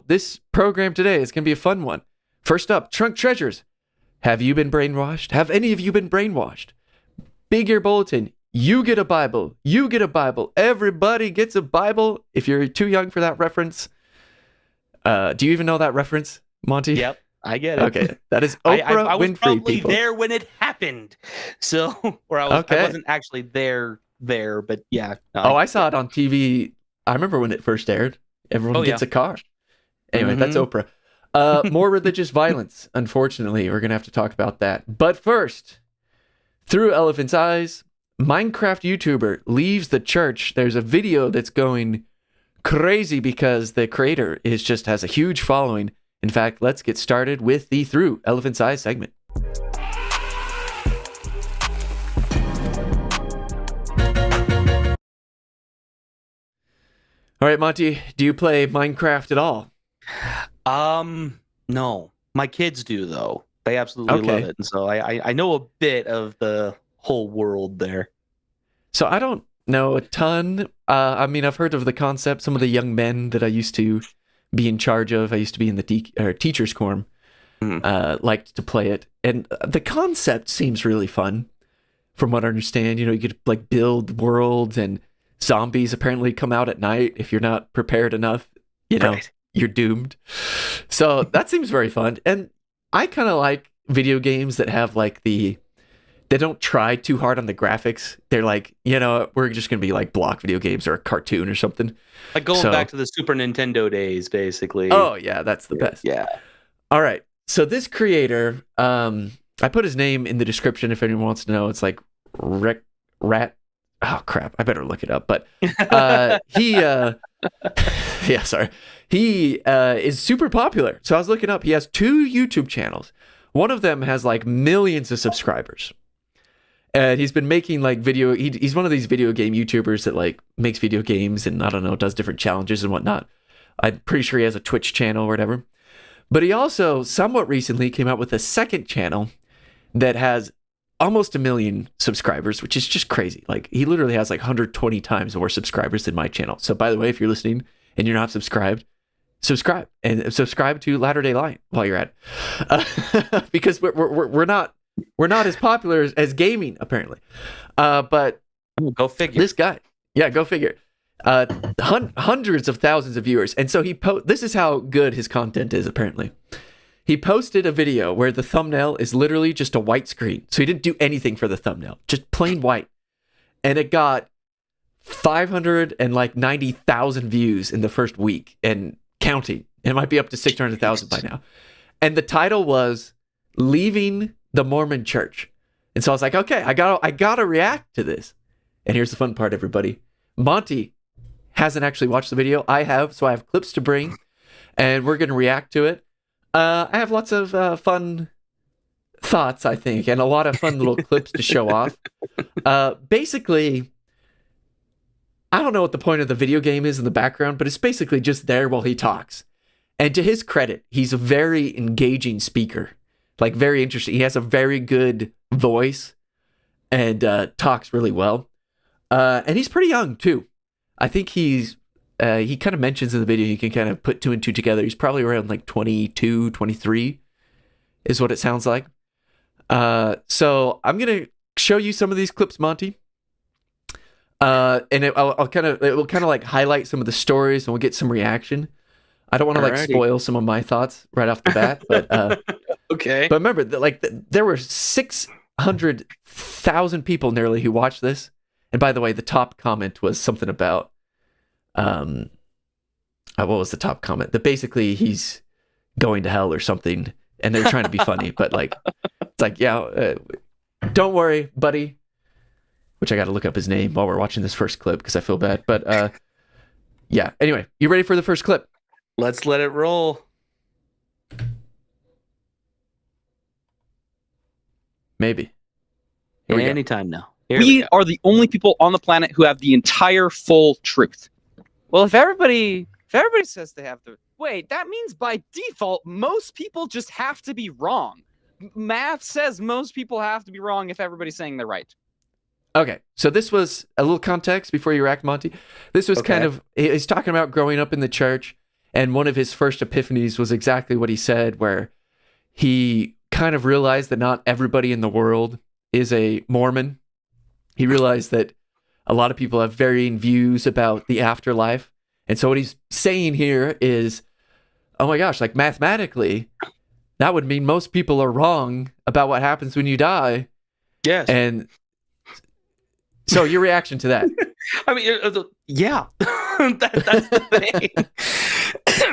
this program today is going to be a fun one. First up, Trunk Treasures. Have you been brainwashed? Have any of you been brainwashed? Big Ear Bulletin. You get a Bible. You get a Bible. Everybody gets a Bible. If you're too young for that reference, do you even know that reference, Monty? Yep, I get it. Okay, that is Oprah I was Winfrey. probably people. there when it happened, so I wasn't actually there, but yeah. No, I saw it on TV. I remember when it first aired. Everyone gets a car. Anyway, that's Oprah. More religious violence. Unfortunately, we're going to have to talk about that. But first, through Elephant's Eyes, Minecraft YouTuber leaves the church. There's a video that's going crazy because the creator has a huge following. In fact, let's get started with the Through Elephant's Eyes segment. All right, Monty, do you play Minecraft at all? No. My kids do, though. They absolutely love it. And so I know a bit of the whole world there. So I don't know a ton. I mean, I've heard of the concept. Some of the young men that I used to be in charge of, I used to be in the teacher's quorum, liked to play it. And the concept seems really fun, from what I understand. You could like build worlds, and zombies apparently come out at night. If you're not prepared enough, you're doomed. So that seems very fun. And I kind of like video games that have like they don't try too hard on the graphics. They're like, we're just going to be like block video games or a cartoon or something. Like going back to the Super Nintendo days, basically. Oh, yeah, that's the best. Yeah. All right. So this creator, I put his name in the description if anyone wants to know. It's like Rat. Oh, crap. I better look it up. But he is super popular. So I was looking up. He has 2 YouTube channels. One of them has like millions of subscribers. And he's been making like he's one of these video game YouTubers that like makes video games and I don't know, does different challenges and whatnot. I'm pretty sure he has a Twitch channel or whatever. But he also somewhat recently came out with a second channel that has almost 1 million subscribers, which is just crazy. Like he literally has like 120 times more subscribers than my channel. So by the way, if you're listening and you're not subscribed, subscribe to Latter Day Lion while you're at it. Because we're not as popular as gaming apparently. But go figure. This guy, go figure. Hundreds of thousands of viewers. And so this is how good his content is apparently. He posted a video where the thumbnail is literally just a white screen. So he didn't do anything for the thumbnail, just plain white. And it got 590,000 views in the first week and counting. It might be up to 600,000 by now. And the title was Leaving the Mormon Church. And so I was like, okay, I gotta react to this. And here's the fun part, everybody. Monty hasn't actually watched the video. I have, so I have clips to bring, and we're gonna react to it. I have lots of fun thoughts, I think, and a lot of fun little clips to show off. Basically, I don't know what the point of the video game is in the background, but it's basically just there while he talks. And to his credit, he's a very engaging speaker, like very interesting. He has a very good voice and talks really well. And he's pretty young, too. I think he kind of mentions in the video, you can kind of put 2 and 2 together. He's probably around like 22, 23 is what it sounds like. So I'm going to show you some of these clips, Monty. And it will kind of like highlight some of the stories and we'll get some reaction. I don't want to like spoil some of my thoughts right off the bat, but okay. But remember, there were 600,000 people nearly who watched this. And by the way, the top comment was something about what was the top comment? That basically he's going to hell or something, and they're trying to be funny, but like it's like, don't worry, buddy. Which I got to look up his name while we're watching this first clip because I feel bad. But yeah. Anyway, you ready for the first clip? Let's let it roll. Maybe. Anytime now. We are the only people on the planet who have the entire full truth. Well, if everybody says they have the... Wait, that means by default, most people just have to be wrong. Math says most people have to be wrong if everybody's saying they're right. Okay, so this was a little context before you react, Monty. This was kind of... He's talking about growing up in the church, And one of his first epiphanies was exactly what he said, where he kind of realized that not everybody in the world is a Mormon. He realized that a lot of people have varying views about the afterlife. And so what he's saying here is, oh my gosh, like mathematically, that would mean most people are wrong about what happens when you die. Yes. And so your reaction to that? I mean, yeah, that's the thing.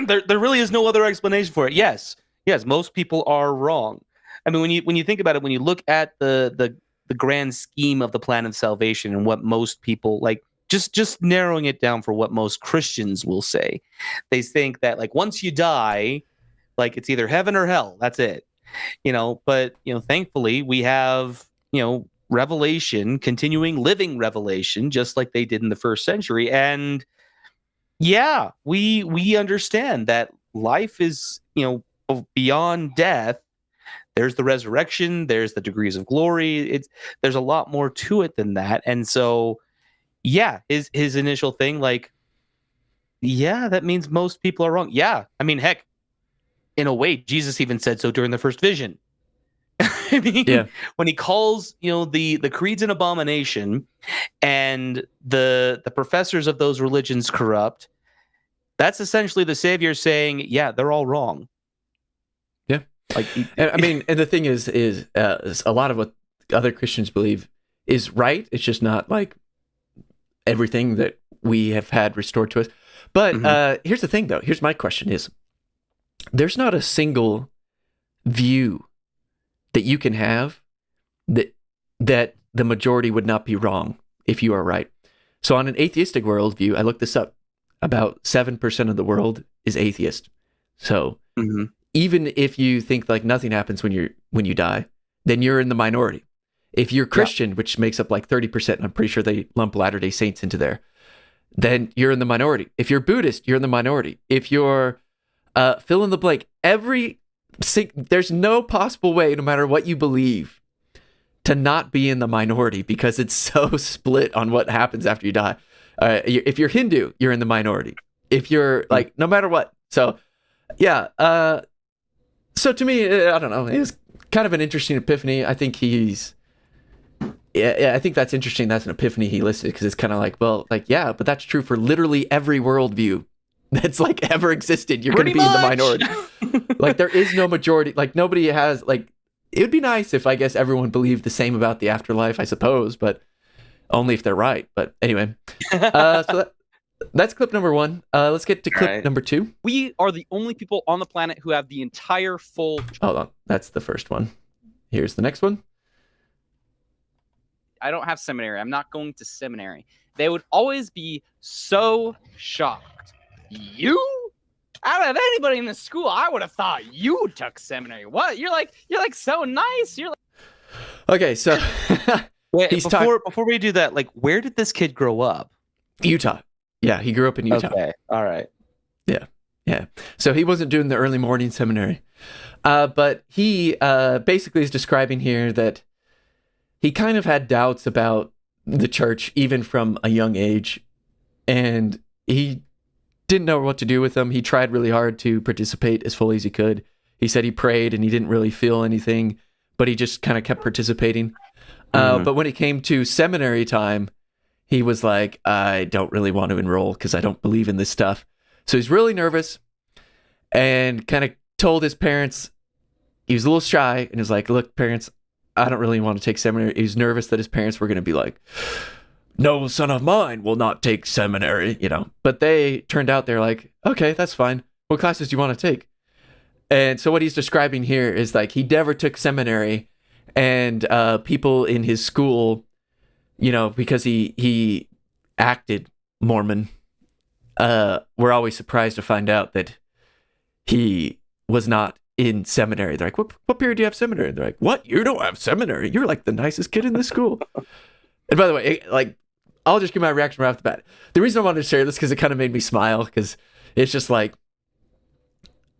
there really is no other explanation for it. Yes, most people are wrong. I mean, when you think about it, when you look at the grand scheme of the plan of salvation and what most people like, just narrowing it down for what most Christians will say, they think that like once you die, like it's either heaven or hell. That's it, But thankfully we have revelation, continuing living revelation, just like they did in the first century. And yeah, we understand that life is, beyond death. There's the resurrection, there's the degrees of glory. There's a lot more to it than that. And so, yeah, his initial thing, like, yeah, that means most people are wrong. Yeah. I mean, heck, in a way, Jesus even said so during the first vision. I mean, yeah. When he calls, the creeds an abomination and the professors of those religions corrupt, that's essentially the Savior saying, yeah, they're all wrong. Yeah. Like, I mean, and the thing is a lot of what other Christians believe is right. It's just not like everything that we have had restored to us. But here's the thing, though. Here's my question is, there's not a single view that you can have that the majority would not be wrong if you are right. So on an atheistic worldview, I looked this up, about 7% of the world is atheist. So even if you think like nothing happens when you die, then you're in the minority. If you're Christian, which makes up like 30%, and I'm pretty sure they lump Latter-day Saints into there, then you're in the minority. If you're Buddhist, you're in the minority. If you're fill in the blank, there's no possible way, no matter what you believe, to not be in the minority, because it's so split on what happens after you die. If you're Hindu, you're in the minority. If you're like, no matter what. So, yeah. So to me, I don't know. It was kind of an interesting epiphany. I think I think that's interesting. That's an epiphany he listed, because it's kind of like, well, like, yeah, but that's true for literally every worldview that's like ever existed. You're going to be in the minority. Like, there is no majority. Like, nobody has, like, it would be nice if, I guess, everyone believed the same about the afterlife, I suppose, but only if they're right. But anyway, so that's clip number 1. Let's get to clip number 2. We are the only people on the planet who have the entire full... Hold on. That's the first one. Here's the next one. I don't have seminary. I'm not going to seminary. They would always be so shocked. You? Out of anybody in the school, I would have thought you took seminary. What? You're like so nice. You're like... Okay, so wait, before we do that, like, where did this kid grow up? Utah. Yeah, he grew up in Utah. Okay, all right. Yeah. So he wasn't doing the early morning seminary. But he basically is describing here that he kind of had doubts about the church even from a young age, and he didn't know what to do with them. He tried really hard to participate as fully as he could. He said he prayed and he didn't really feel anything, but he just kind of kept participating. But when it came to seminary time, he was like, I don't really want to enroll because I don't believe in this stuff. So he's really nervous and kind of told his parents, he was a little shy, and he was like, look, parents, I don't really want to take seminary. He was nervous that his parents were going to be like, no son of mine will not take seminary, But they turned out, they're like, okay, that's fine. What classes do you want to take? And so what he's describing here is like, he never took seminary, and people in his school, because he acted Mormon, were always surprised to find out that he was not in seminary. They're like, what period do you have seminary? And they're like, what? You don't have seminary? You're like the nicest kid in the school. And by the way, like, I'll just give my reaction right off the bat. The reason I wanted to share this because it kind of made me smile, because it's just like,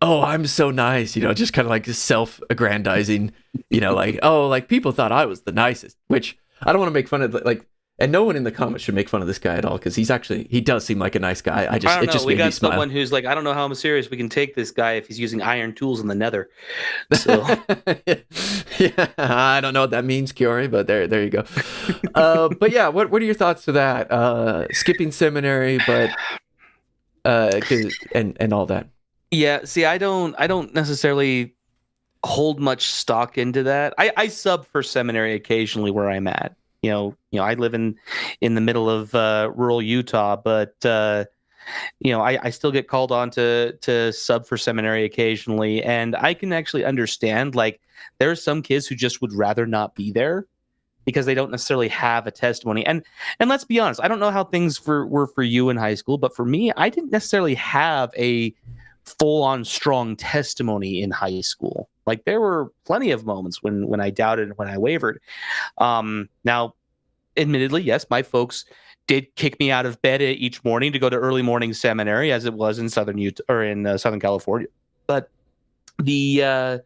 oh, I'm so nice, just kind of like self-aggrandizing, like, oh, like people thought I was the nicest, which I don't want to make fun of. Like, And no one in the comments should make fun of this guy at all, because he does seem like a nice guy. I don't It know. just We made me got smile. someone who's like, I don't know how serious we can take this guy if he's using iron tools in the nether. So Yeah, I don't know what that means, Kiori, but there you go. But yeah, what are your thoughts to that? Skipping seminary, but and all that. yeah, see, I don't necessarily hold much stock into that. I sub for seminary occasionally where I'm at. I live in the middle of rural Utah, but I still get called on to sub for seminary occasionally, and I can actually understand, like, there are some kids who just would rather not be there because they don't necessarily have a testimony. And let's be honest, I don't know how things were for you in high school, but for me, I didn't necessarily have a full-on strong testimony in high school. Like, there were plenty of moments when I doubted and when I wavered. Now, admittedly, yes, my folks did kick me out of bed each morning to go to early morning seminary, as it was in Southern Utah or in Southern California. But the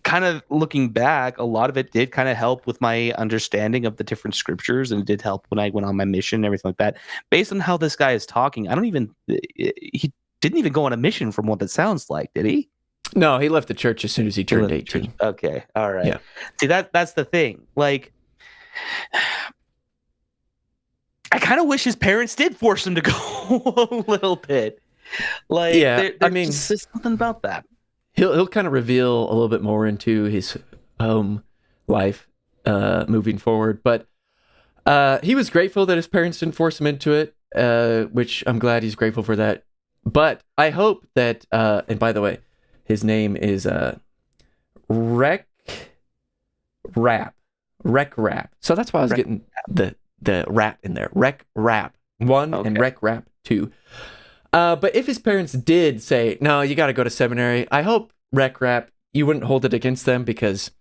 kind of looking back, a lot of it did kind of help with my understanding of the different scriptures, and it did help when I went on my mission and everything like that. Based on how this guy is talking, he didn't even go on a mission from what it sounds like, did he? No, he left the church as soon as he turned 18. Okay, all right. Yeah. See, that's the thing. Like, I kind of wish his parents did force him to go a little bit. Like, Yeah, I mean, there's something about that. He'll kind of reveal a little bit more into his home life moving forward, but he was grateful that his parents didn't force him into it, which I'm glad he's grateful for that. But I hope that, and by the way, his name is Rec Rap. So that's why I was getting the rat in there. Rec Rap 1 and Rec Rap 2. But if his parents did say, no, you got to go to seminary, I hope, Rec Rap, you wouldn't hold it against them, because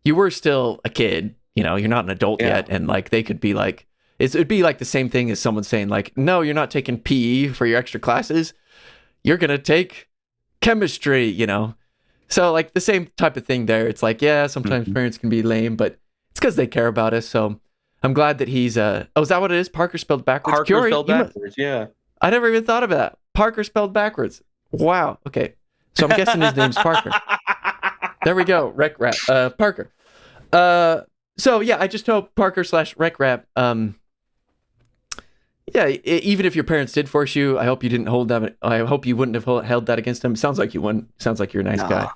you were still a kid. You're not an adult yet. And like, they could be like, it'd be like the same thing as someone saying like, no, you're not taking PE for your extra classes. You're going to take chemistry, So like the same type of thing there. It's like, yeah, sometimes parents can be lame, but it's because they care about us. So I'm glad that he's, is that what it is? Parker spelled backwards? Parker spelled backwards, yeah. I never even thought of that. Parker spelled backwards. Wow. Okay. So I'm guessing his name's Parker. There we go. Rec Rap. Parker. So yeah, I just hope Parker / Rec Rap. Even if your parents did force you, I hope you didn't hold them. I hope you wouldn't have held that against them. Sounds like you wouldn't. Sounds like you're a nice guy.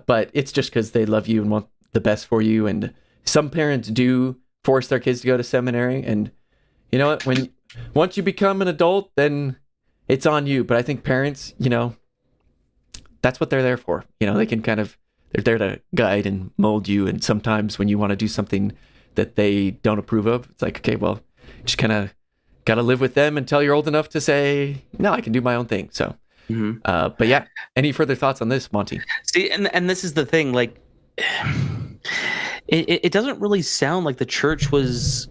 But it's just because they love you and want the best for you. And some parents do force their kids to go to seminary. And you know what? Once you become an adult, then it's on you. But I think parents, that's what they're there for. They can they're there to guide and mold you. And sometimes when you want to do something that they don't approve of, it's like, okay, well, just kind of got to live with them until you're old enough to say, no, I can do my own thing. So, but yeah, any further thoughts on this, Monty? See, and this is the thing, like, it doesn't really sound like the church was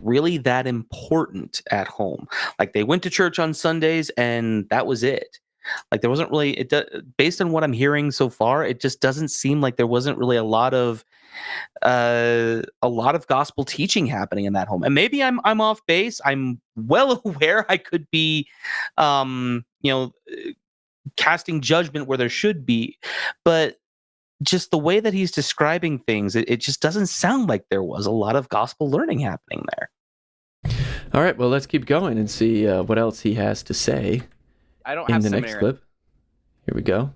really that important at home. Like, they went to church on Sundays and that was it. Like, there wasn't really, based on what I'm hearing so far, it just doesn't seem like there wasn't really a lot of gospel teaching happening in that home. And maybe I'm off base. I'm well aware I could be, casting judgment where there should be, but just the way that he's describing things, it just doesn't sound like there was a lot of gospel learning happening there. All right, well, let's keep going and see what else he has to say. I don't in have the seminary. next clip. Here we go.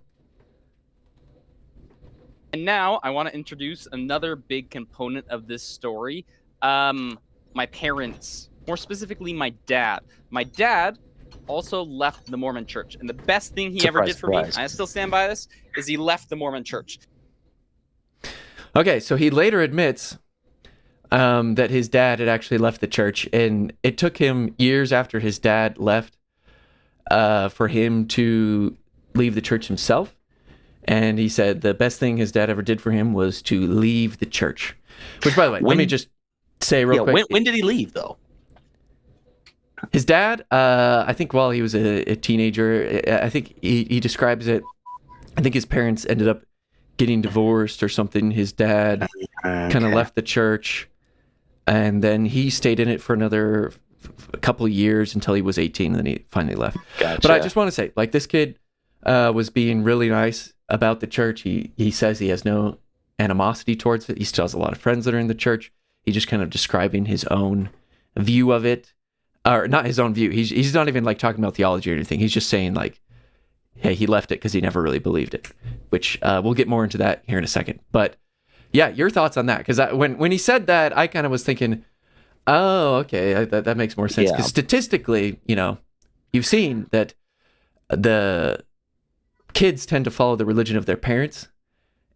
And now I want to introduce another big component of this story. My parents, more specifically my dad. My dad also left the Mormon Church. And the best thing he ever did for me, I still stand by this, is he left the Mormon Church. Okay, so he later admits that his dad had actually left the church. And it took him years after his dad left for him to leave the church himself. And he said the best thing his dad ever did for him was to leave the church. Which, by the way, let me just say real quick. When did he leave, though? His dad, I think while he was a teenager, I think he describes it, I think his parents ended up getting divorced or something. His dad kind of left the church. and then he stayed in it for another a couple of years until he was 18, and then he finally left. Gotcha. But I just want to say, like, this kid was being really nice about the church. He says he has no animosity towards it. He still has a lot of friends that are in the church. He's just kind of describing his own view of it, or not his own view. He's not even like talking about theology or anything. He's just saying like, hey, he left it because he never really believed it, which we'll get more into that here in a second. But yeah, your thoughts on that? Because when he said that, I kind of was thinking, oh, okay, that makes more sense. Because statistically, you've seen that the kids tend to follow the religion of their parents.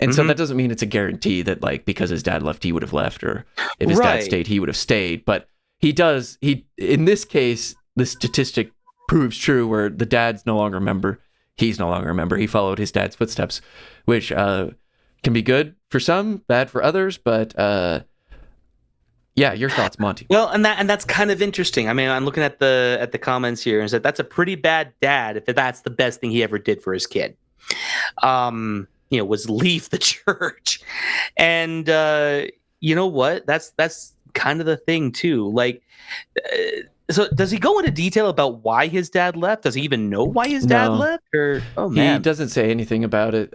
And so that doesn't mean it's a guarantee that, like, because his dad left, he would have left, or if his dad stayed, he would have stayed. But in this case, the statistic proves true where the dad's no longer a member. He's no longer a member. He followed his dad's footsteps, which can be good for some, bad for others. But yeah, your thoughts, Monty? Well, and that's kind of interesting. I mean, I'm looking at the comments here and said that's a pretty bad dad if that's the best thing he ever did for his kid. Was leave the church. And you know what? That's kind of the thing too. Like, so does he go into detail about why his dad left? Does he even know why his dad left? Or he doesn't say anything about it.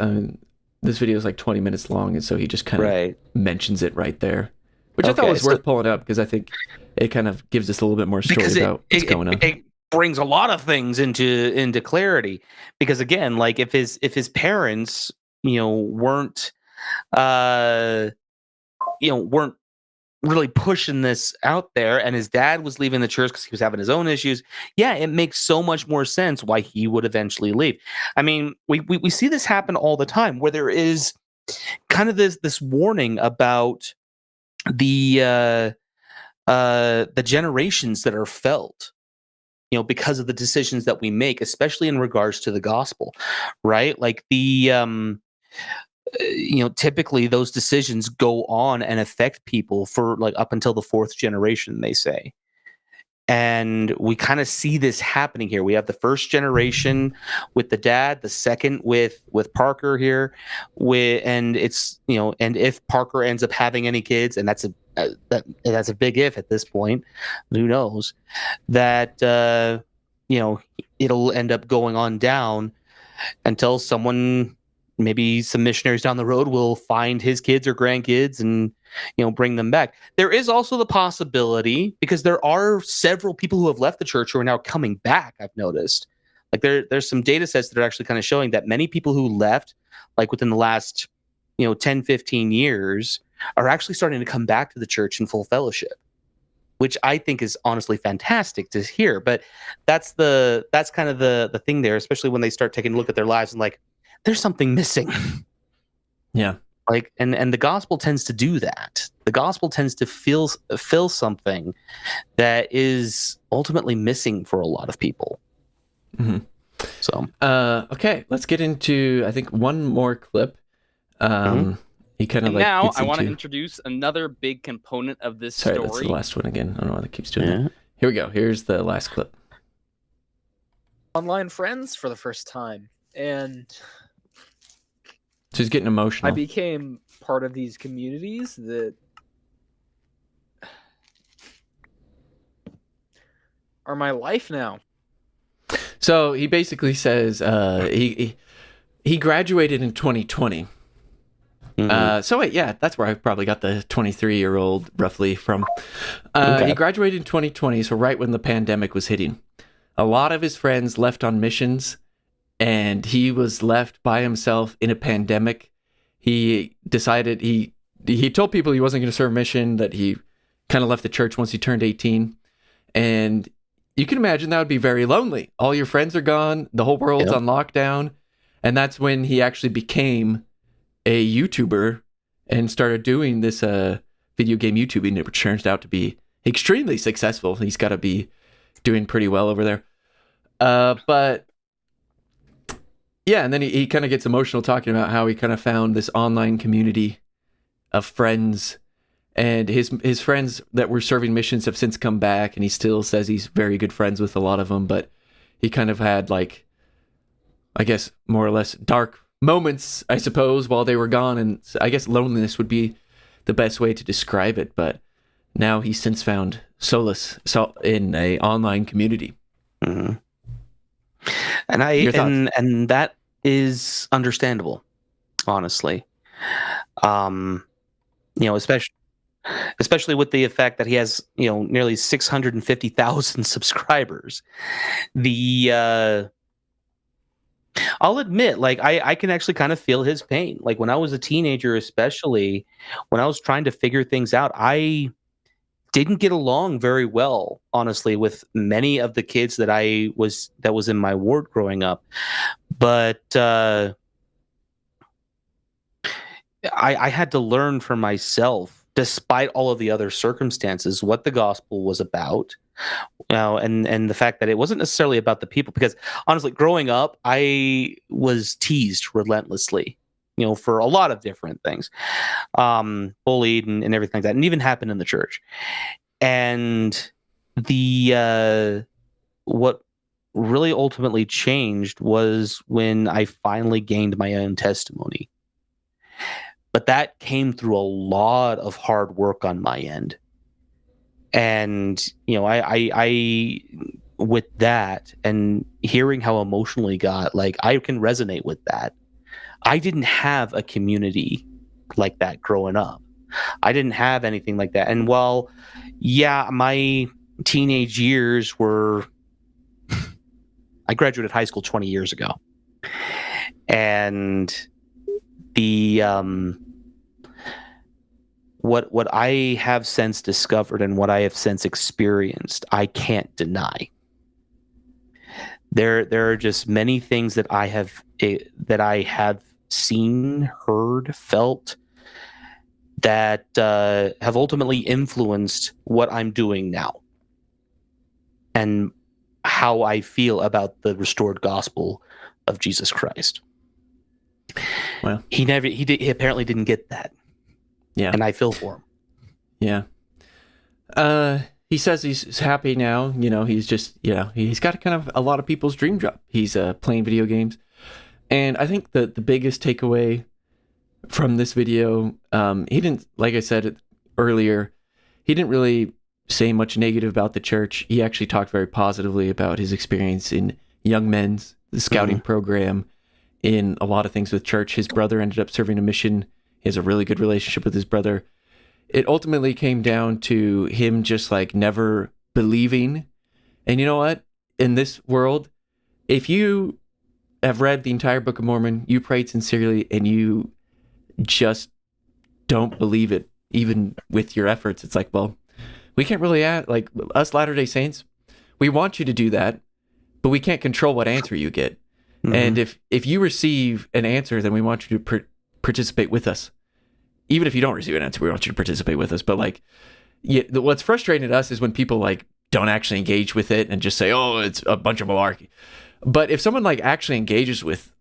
This video is like 20 minutes long, and so he just kind of mentions it right there, which I thought was worth pulling up because I think it kind of gives us a little bit more story about what's going on. It brings a lot of things into clarity because again, like if his parents weren't really pushing this out there, and his dad was leaving the church because he was having his own issues, it makes so much more sense why he would eventually leave. I mean, we see this happen all the time where there is kind of this warning about the generations that are felt because of the decisions that we make, especially in regards to the gospel, right? Like typically those decisions go on and affect people for like up until the fourth generation, they say. And we kind of see this happening here. We have the first generation with the dad, the second with Parker here, and it's and if Parker ends up having any kids, and that's a big if at this point, who knows, that it'll end up going on down until someone, maybe some missionaries down the road, will find his kids or grandkids and bring them back. There is also the possibility, because there are several people who have left the church who are now coming back. I've noticed, like there's some data sets that are actually kind of showing that many people who left, like within the last 10, 15 years, are actually starting to come back to the church in full fellowship, which I think is honestly fantastic to hear. But that's kind of the thing there, especially when they start taking a look at their lives and like, there's something missing. Yeah. Like, and the gospel tends to do that. The gospel tends to fill something that is ultimately missing for a lot of people. Mm-hmm. So, okay, let's get into, I think, one more clip. He kind of like now I want to introduce another big component of this story. That's the last one again. I don't know why that keeps doing that. Here we go. Here's the last clip. Online friends for the first time, and so he's getting emotional. I became part of these communities that are my life now. So he basically says he graduated in 2020. So wait, yeah, that's where I probably got the 23-year-old roughly from. He graduated in 2020, so right when the pandemic was hitting. A lot of his friends left on missions, and he was left by himself in a pandemic. He decided he told people he wasn't going to serve mission, that he kind of left the church once he turned 18. And you can imagine that would be very lonely. All your friends are gone, the whole world's on lockdown, and that's when he actually became a YouTuber and started doing this video game YouTubing, which turns out to be extremely successful. He's got to be doing pretty well over there. But yeah, and then he kind of gets emotional talking about how he kind of found this online community of friends, and his friends that were serving missions have since come back, and he still says he's very good friends with a lot of them, but he kind of had, like, I guess more or less dark moments, I suppose, while they were gone, and I guess loneliness would be the best way to describe it. But now he's since found solace in a online community. Mm-hmm. And Your thoughts? and that is understandable, honestly. Especially with the effect that he has, nearly 650,000 subscribers. I'll admit, like, I can actually kind of feel his pain. Like, when I was a teenager, especially when I was trying to figure things out, I didn't get along very well, honestly, with many of the kids that was in my ward growing up. But I had to learn for myself, despite all of the other circumstances, what the gospel was about. And the fact that it wasn't necessarily about the people, because honestly, growing up, I was teased relentlessly, for a lot of different things, bullied and everything like that, and even happened in the church. And what really ultimately changed was when I finally gained my own testimony. But that came through a lot of hard work on my end. And, I with that and hearing how emotional he got, like, I can resonate with that. I didn't have a community like that growing up. I didn't have anything like that. And while, yeah, my teenage years were, I graduated high school 20 years ago. And the, what I have since discovered and what I have since experienced, I can't deny. There are just many things that I have seen, heard, felt that have ultimately influenced what I'm doing now and how I feel about the restored gospel of Jesus Christ. Well, he apparently didn't get that. Yeah. And I feel for him. Yeah. He says he's happy now. He's just, he's got kind of a lot of people's dream job. He's playing video games. And I think the biggest takeaway from this video, he didn't, like I said earlier, he didn't really say much negative about the church. He actually talked very positively about his experience in Young Men's, the scouting program, in a lot of things with church. His brother ended up serving a mission. He has a really good relationship with his brother. It ultimately came down to him just like never believing. And you know what? In this world, if you have read the entire Book of Mormon, you prayed sincerely, and you just don't believe it, even with your efforts, it's like, well, we can't really like us Latter-day Saints, we want you to do that, but we can't control what answer you get. And if you receive an answer, then we want you to participate with us. Even if you don't receive an answer, we want you to participate with us. But like, what's frustrating to us is when people like don't actually engage with it and just say, oh, it's a bunch of malarkey. But if someone like actually engages with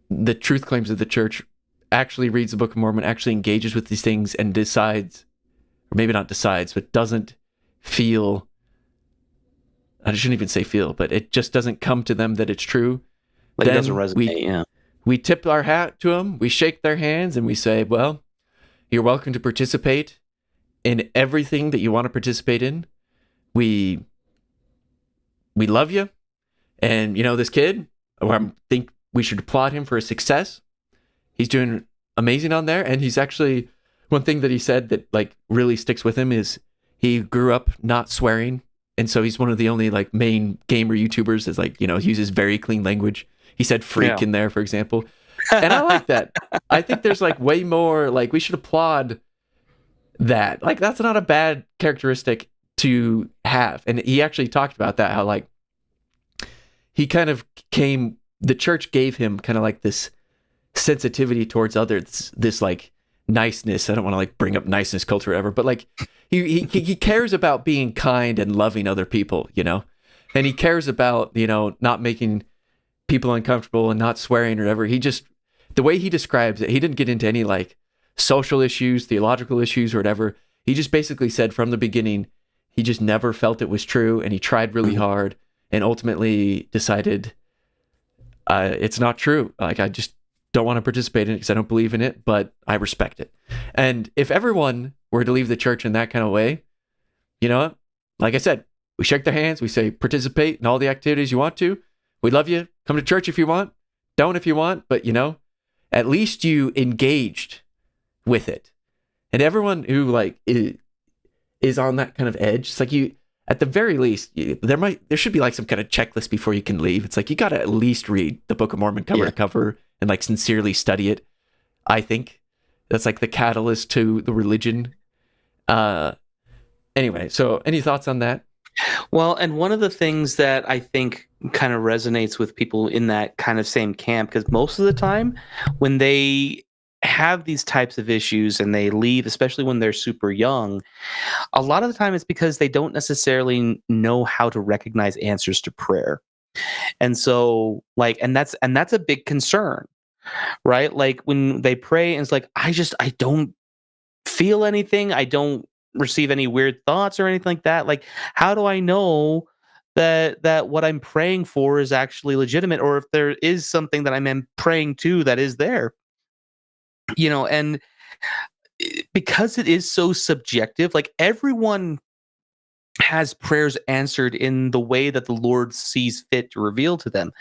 the truth claims of the church, actually reads the Book of Mormon, actually engages with these things and decides, or maybe not decides, but doesn't feel, I shouldn't even say feel, but it just doesn't come to them that it's true. Like, it doesn't resonate, we tip our hat to them, we shake their hands, and we say, well, you're welcome to participate in everything that you want to participate in. We love you. And, this kid, I think we should applaud him for his success. He's doing amazing on there. And he's actually, one thing that he said that like really sticks with him is he grew up not swearing. And so he's one of the only like main gamer YouTubers that's like, uses very clean language. He said freak in there, for example. And I like that. I think there's like way more, like we should applaud that. Like that's not a bad characteristic to have. And he actually talked about that, how like he kind of the church gave him kind of like this sensitivity towards others, this like niceness. I don't want to like bring up niceness culture or whatever, but like he cares about being kind and loving other people, and he cares about, not making people uncomfortable and not swearing or whatever. The way he describes it, he didn't get into any like social issues, theological issues or whatever. He just basically said from the beginning, he just never felt it was true. And he tried really hard and ultimately decided it's not true. Like, I just don't want to participate in it because I don't believe in it, but I respect it. And if everyone were to leave the church in that kind of way, you know what? Like I said, we shake their hands. We say, participate in all the activities you want to. We love you. Come to church if you want. Don't if you want. But, at least you engaged with it. And everyone who, like, is on that kind of edge, it's like at the very least, there should be, like, some kind of checklist before you can leave. It's like, you got to at least read the Book of Mormon cover to cover and, like, sincerely study it. I think that's, like, the catalyst to the religion. Anyway, so any thoughts on that? Well, and one of the things that I think kind of resonates with people in that kind of same camp, because most of the time when they have these types of issues and they leave, especially when they're super young, a lot of the time it's because they don't necessarily know how to recognize answers to prayer. And so, like, and that's a big concern, right? Like when they pray and it's like, I don't feel anything. I don't receive any weird thoughts or anything like that. Like, how do I know that what I'm praying for is actually legitimate, or if there is something that I'm praying to that is there? And because it is so subjective, like everyone has prayers answered in the way that the Lord sees fit to reveal to them.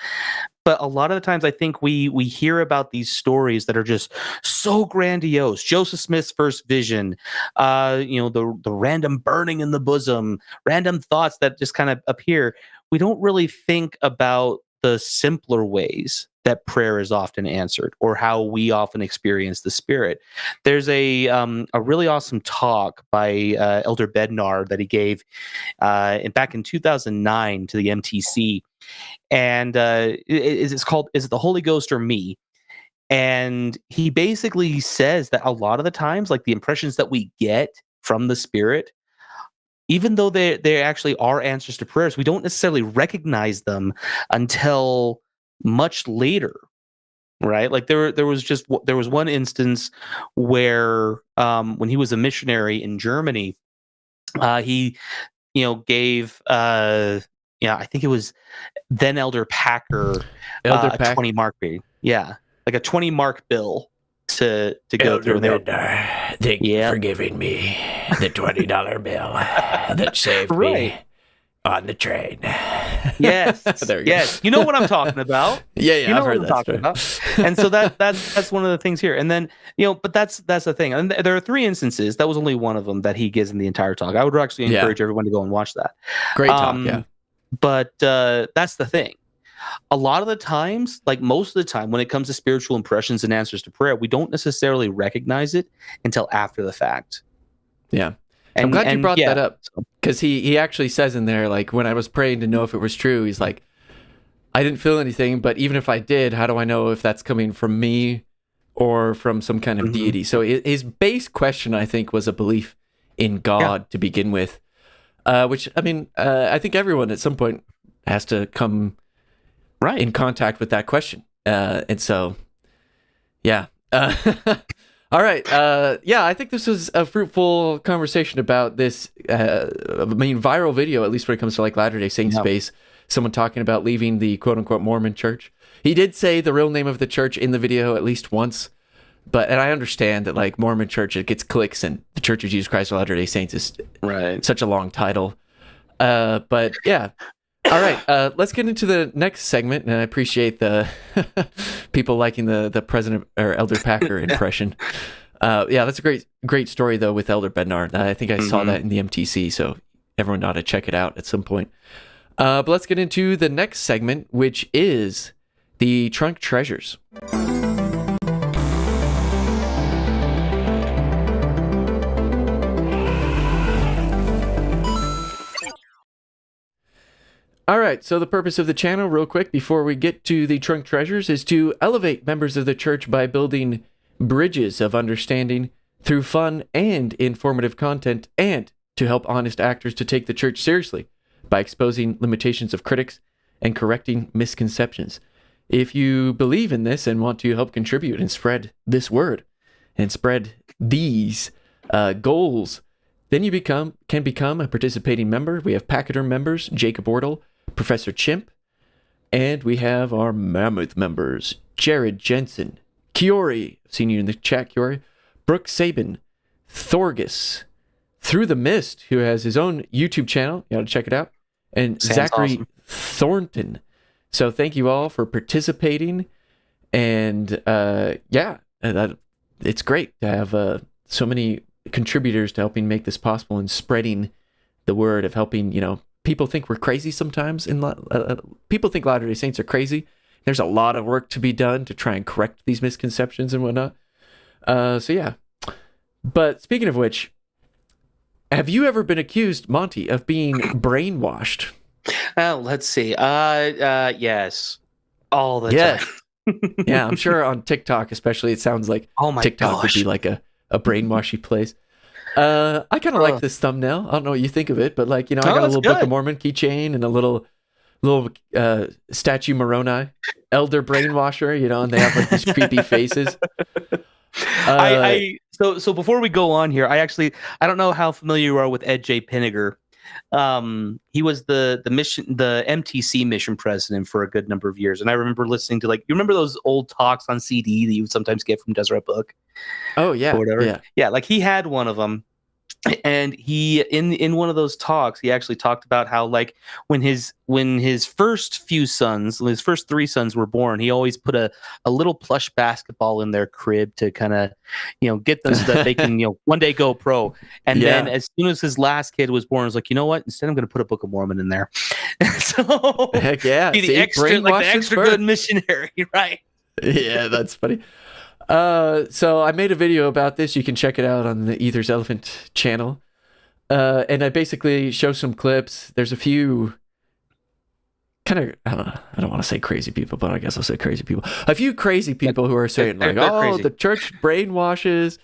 But a lot of the times I think we hear about these stories that are just so grandiose. Joseph Smith's first vision, the random burning in the bosom, random thoughts that just kind of appear. We don't really think about the simpler ways that prayer is often answered, or how we often experience the Spirit. There's a really awesome talk by Elder Bednar that he gave back in 2009 to the MTC, and it's called "Is it the Holy Ghost or Me?" And he basically says that a lot of the times, like the impressions that we get from the Spirit, even though they actually are answers to prayers, we don't necessarily recognize them until much later, right? Like there was one instance where when he was a missionary in Germany, he gave I think it was then Elder Packer a 20 mark bill, like a 20 mark bill to go through there. Thank you for giving me the $20 bill that saved me on the train. Yes, yes, you know what I'm talking about. I've heard that story. And so that's one of the things here. And then but that's the thing. And there are 3 instances. That was only one of them that he gives in the entire talk. I would actually encourage everyone to go and watch that. Great talk. Yeah, but that's the thing. A lot of the times, like most of the time, when it comes to spiritual impressions and answers to prayer, we don't necessarily recognize it until after the fact. Yeah. I'm glad you brought that up, because he actually says in there, like, when I was praying to know if it was true, he's like, I didn't feel anything, but even if I did, how do I know if that's coming from me or from some kind of deity? So his base question, I think, was a belief in God to begin with, which, I mean, I think everyone at some point has to come in contact with that question. And so, yeah. All right. I think this was a fruitful conversation about this, viral video, at least when it comes to like Latter-day Saint space, someone talking about leaving the quote unquote Mormon Church. He did say the real name of the church in the video at least once, and I understand that like Mormon Church, it gets clicks, and the Church of Jesus Christ of Latter-day Saints is such a long title. But yeah. All right, let's get into the next segment, and I appreciate the people liking the President or Elder Packer impression. That's a great story though with Elder Bednar. I think I saw that in the MTC, so everyone ought to check it out at some point. But let's get into the next segment, which is the Trunk Treasures. All right, so the purpose of the channel, real quick, before we get to the Trunk Treasures, is to elevate members of the church by building bridges of understanding through fun and informative content, and to help honest actors to take the church seriously by exposing limitations of critics and correcting misconceptions. If you believe in this and want to help contribute and spread this word and spread these goals, then you can become a participating member. We have Pachyderm members, Jacob Ortle, Professor Chimp, and we have our Mammoth members, Jared Jensen, Kiori, seen you in the chat, Kiori, Brooke Sabin, Thorgus, Through the Mist, who has his own YouTube channel. You got to check it out. And Sounds Zachary awesome. Thornton. So thank you all for participating. And it's great to have so many contributors to helping make this possible and spreading the word of helping, people think we're crazy sometimes. People think Latter-day Saints are crazy. There's a lot of work to be done to try and correct these misconceptions and whatnot. So yeah. But speaking of which, have you ever been accused, Monty, of being brainwashed? Let's see. Yes. All the time. Yeah, I'm sure on TikTok especially, it sounds like Oh my TikTok would gosh. be like a brainwashy place. I kind of like this thumbnail. I don't know what you think of it, but I got a that's little Book good. of Mormon keychain and a little statue Moroni, elder brainwasher, and they have like these creepy faces. So before we go on here, I don't know how familiar you are with Ed J. Pinniger. He was the MTC mission president for a good number of years, and I remember listening to you remember those old talks on CD that you would sometimes get from Deseret Book. Oh yeah, or whatever. yeah. Like he had one of them, and he in one of those talks, he actually talked about how when his first few sons, his first 3 sons were born, he always put a little plush basketball in their crib to kind of get them so that they can one day go pro. And then as soon as his last kid was born, I was like, you know what? Instead, I'm going to put a Book of Mormon in there. So Heck yeah, be the See, extra brainwashed extra birth. good missionary, right? Yeah, that's funny. So I made a video about this. You can check it out on the Ether's Elephant channel. And I basically show some clips. There's a few kind of, I don't want to say crazy people, but I guess I'll say crazy people. A few crazy people who are saying they're crazy. the church brainwashes,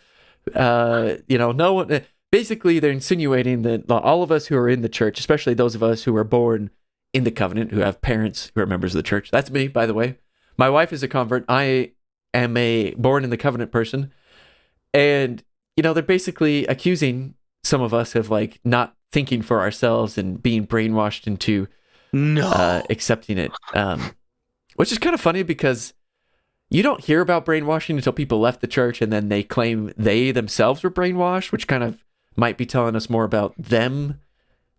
no one. Basically, they're insinuating that all of us who are in the church, especially those of us who were born in the covenant, who have parents who are members of the church. That's me, by the way. My wife is a convert. I am a born in the covenant person. And, they're basically accusing some of us of not thinking for ourselves and being brainwashed into accepting it. Which is kind of funny because you don't hear about brainwashing until people left the church and then they claim they themselves were brainwashed, which kind of might be telling us more about them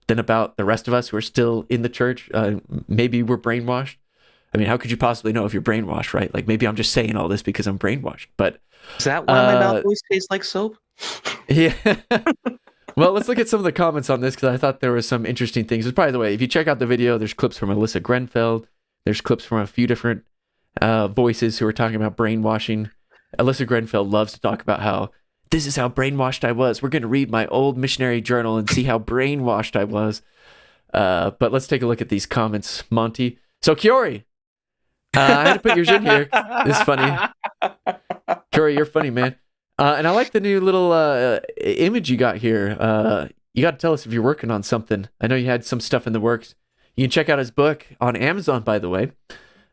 than about the rest of us who are still in the church. Maybe we're brainwashed. I mean, how could you possibly know if you're brainwashed, right? Maybe I'm just saying all this because I'm brainwashed. But Is that why my mouth always tastes like soap? yeah. Well, let's look at some of the comments on this because I thought there were some interesting things. By the way, if you check out the video, there's clips from Alyssa Grenfell. There's clips from a few different voices who are talking about brainwashing. Alyssa Grenfell loves to talk about how this is how brainwashed I was. We're going to read my old missionary journal and see how brainwashed I was. But let's take a look at these comments, Monty. So, Kiori, I had to put yours in here. This is funny. Kiori, you're funny, man. And I like the new little image you got here. You got to tell us if you're working on something. I know you had some stuff in the works. You can check out his book on Amazon, by the way,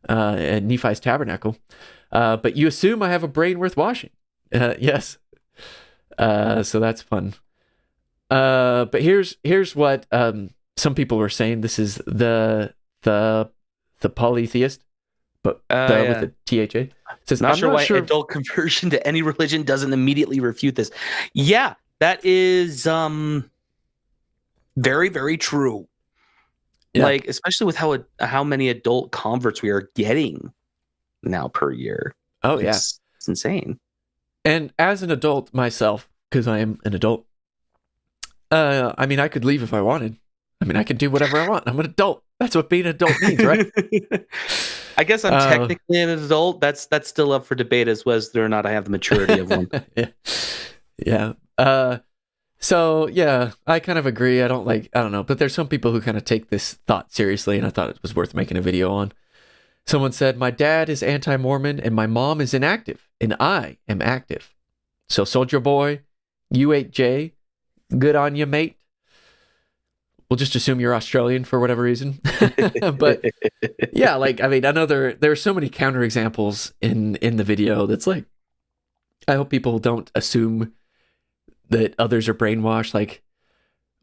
at Nephi's Tabernacle. But you assume I have a brain worth washing. Yes. So that's fun. But here's what some people were saying. This is the polytheist, but with the THA. Says, Not I'm sure not why sure. adult conversion to any religion doesn't immediately refute this. Yeah, that is very, very true. Yeah. Especially with how many adult converts we are getting now per year. Oh yeah. It's insane. And as an adult myself, because I am an adult, I mean, I could leave if I wanted. I mean, I can do whatever I want. I'm an adult. That's what being an adult means, right? I guess I'm technically an adult. That's still up for debate as whether or not I have the maturity of one. Yeah. So yeah, I kind of agree. I don't know, but there's some people who kind of take this thought seriously, and I thought it was worth making a video on. Someone said, my dad is anti-Mormon and my mom is inactive, and I am active. So Soldier Boy, U8J, good on you, mate. We'll just assume you're Australian for whatever reason. But yeah, I mean, I know there are so many counterexamples in the video that's I hope people don't assume that others are brainwashed.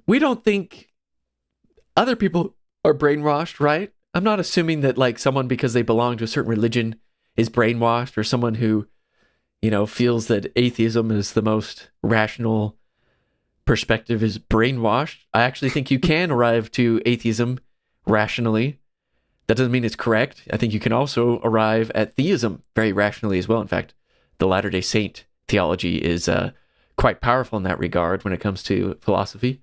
We don't think other people are brainwashed, right? I'm not assuming that someone because they belong to a certain religion is brainwashed, or someone who, feels that atheism is the most rational perspective is brainwashed. I actually think you can arrive to atheism rationally. That doesn't mean it's correct. I think you can also arrive at theism very rationally as well. In fact, the Latter-day Saint theology is quite powerful in that regard when it comes to philosophy.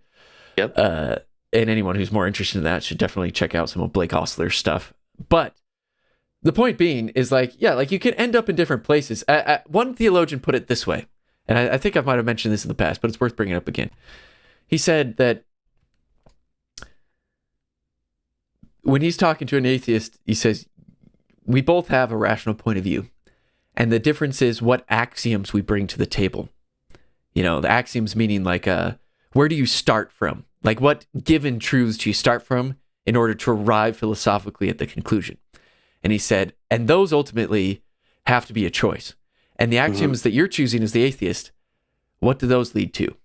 Yep. And anyone who's more interested in that should definitely check out some of Blake Ostler's stuff. But the point being is like you can end up in different places. One theologian put it this way, and I think I might have mentioned this in the past, but it's worth bringing up again. He said that when he's talking to an atheist, he says, we both have a rational point of view. And the difference is what axioms we bring to the table. The axioms meaning like, where do you start from? Like what given truths do you start from in order to arrive philosophically at the conclusion? And he said, and those ultimately have to be a choice. And the axioms that you're choosing as the atheist, what do those lead to?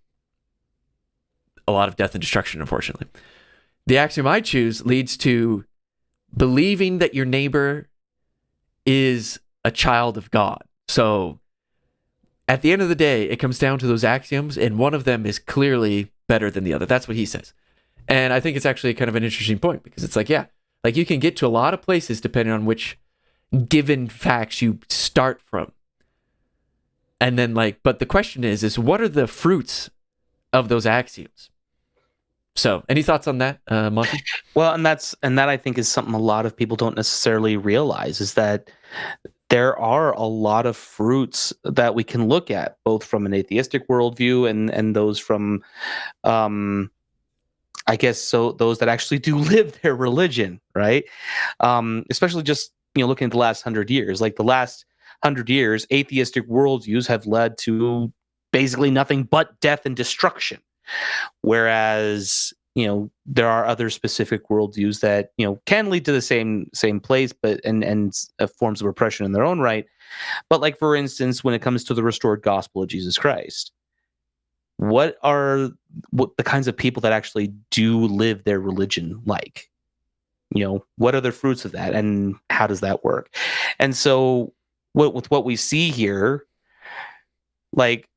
A lot of death and destruction, unfortunately. The axiom I choose leads to believing that your neighbor is a child of God. So at the end of the day, it comes down to those axioms, and one of them is clearly better than the other. That's what he says. And I think it's actually kind of an interesting point because it's like, you can get to a lot of places depending on which given facts you start from. And then but the question is what are the fruits of those axioms? So, any thoughts on that, Monty? Well, and that I think is something a lot of people don't necessarily realize is that there are a lot of fruits that we can look at, both from an atheistic worldview and those from, I guess, so those that actually do live their religion, right? Especially just looking at the last 100 years, like the last 100 years, atheistic worldviews have led to basically nothing but death and destruction. Whereas, there are other specific worldviews that, can lead to the same place, but and forms of oppression in their own right. But like, for instance, when it comes to the restored gospel of Jesus Christ, what are the kinds of people that actually do live their religion like? What are the fruits of that, and how does that work? And so with what we see here, like,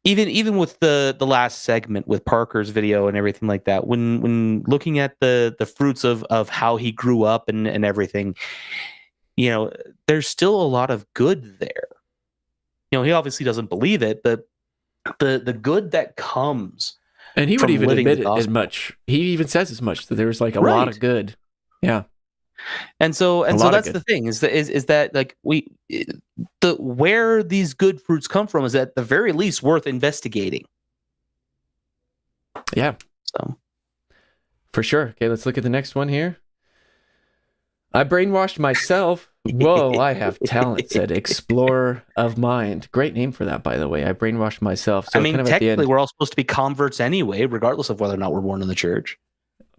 even with the last segment with Parker's video and everything like that, when looking at the fruits of how he grew up and everything, there's still a lot of good there. He obviously doesn't believe it, but the good that comes, and he would from even living admit the it as gospel. much. He even says as much that there's like a Right. lot of good. Yeah. And so lot of that's good. the thing is that like where these good fruits come from is at the very least worth investigating. Yeah, So for sure. Okay, let's look at the next one here. I brainwashed myself. Whoa, I have talent, said Explorer of Mind. Great name for that, by the way. I brainwashed myself. So I mean, kind of at the technically, end, we're all supposed to be converts anyway, regardless of whether or not we're born in the church.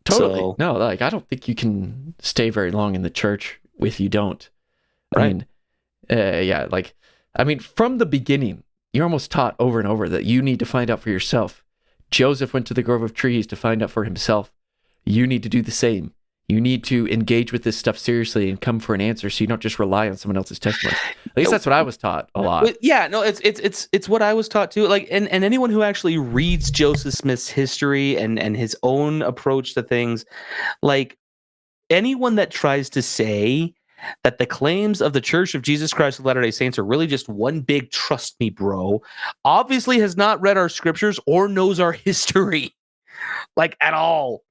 totally. So- No, like I don't think you can stay very long in the church if you don't. Right. I mean, from the beginning, you're almost taught over and over that you need to find out for yourself. Joseph went to the Grove of Trees to find out for himself. You need to do the same. You need to engage with this stuff seriously and come for an answer, so you don't just rely on someone else's testimony. At least that's what I was taught a lot. But yeah, no, it's what I was taught too. Like, and anyone who actually reads Joseph Smith's history and his own approach to things, like anyone that tries to say that the claims of the Church of Jesus Christ of Latter-day Saints are really just one big trust me, bro, obviously has not read our scriptures or knows our history, like at all.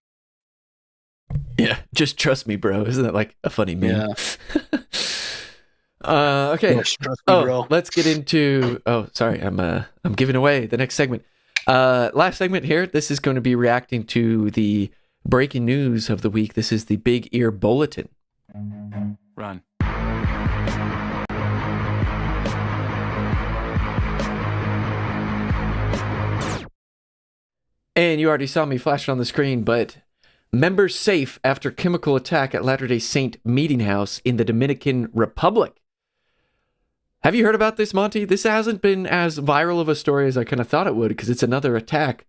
Yeah, just trust me, bro. Isn't that like a funny meme? Yeah. Okay. Just trust me, bro. Let's get into. Oh, sorry, I'm giving away the next segment. Last segment here. This is going to be reacting to the breaking news of the week. This is the Big Ear Bulletin. Run. And you already saw me flash on the screen, but members safe after chemical attack at Latter-day Saint meeting house in the Dominican Republic. Have you heard about this, Monty? This hasn't been as viral of a story as I kind of thought it would, because it's another attack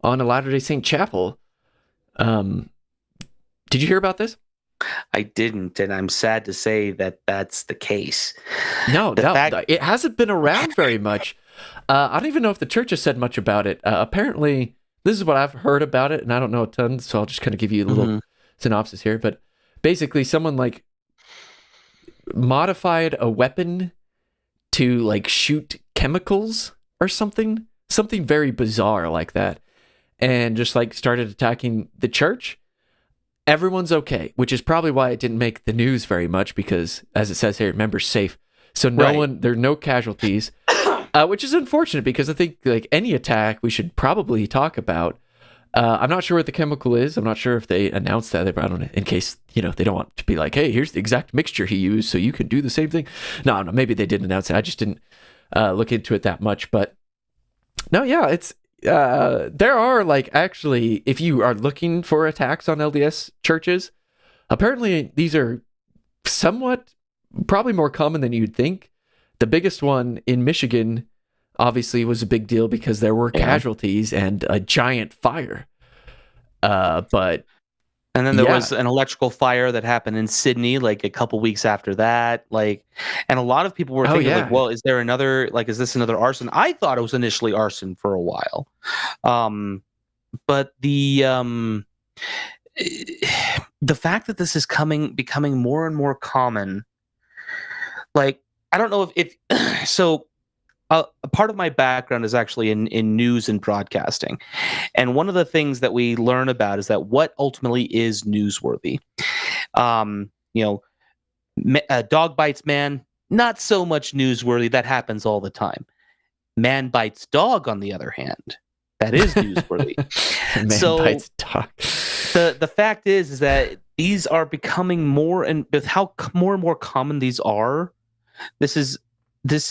on a Latter-day Saint chapel. Did you hear about this? I didn't, and I'm sad to say that that's the case. No, The fact- it hasn't been around very much. I don't even know if the church has said much about it. Apparently, this is what I've heard about it, and I don't know a ton, so I'll just kind of give you a little synopsis here. But basically, someone like modified a weapon to like shoot chemicals or something very bizarre like that, and just like started attacking the church. Everyone's okay, which is probably why it didn't make the news very much, because as it says here, members safe. So there are no casualties, which is unfortunate, because I think like any attack we should probably talk about. I'm not sure what the chemical is. I'm not sure if they announced that. I don't know, in case, they don't want to be like, hey, here's the exact mixture he used, so you can do the same thing. No, maybe they didn't announce it. I just didn't look into it that much. But no, yeah, it's there are like, actually, if you are looking for attacks on LDS churches, apparently these are somewhat probably more common than you'd think. The biggest one in Michigan obviously was a big deal because there were casualties and a giant fire. And then there was an electrical fire that happened in Sydney like a couple weeks after that. And a lot of people were thinking, like, well, is this another arson? I thought it was initially arson for a while. But the fact that this is becoming more and more common, like, I don't know if so. A part of my background is actually in news and broadcasting. And one of the things that we learn about is that what ultimately is newsworthy. Dog bites man, not so much newsworthy. That happens all the time. Man bites dog, on the other hand, that is newsworthy. Man bites dog. The fact is that these are becoming more, and with how more and more common these are, this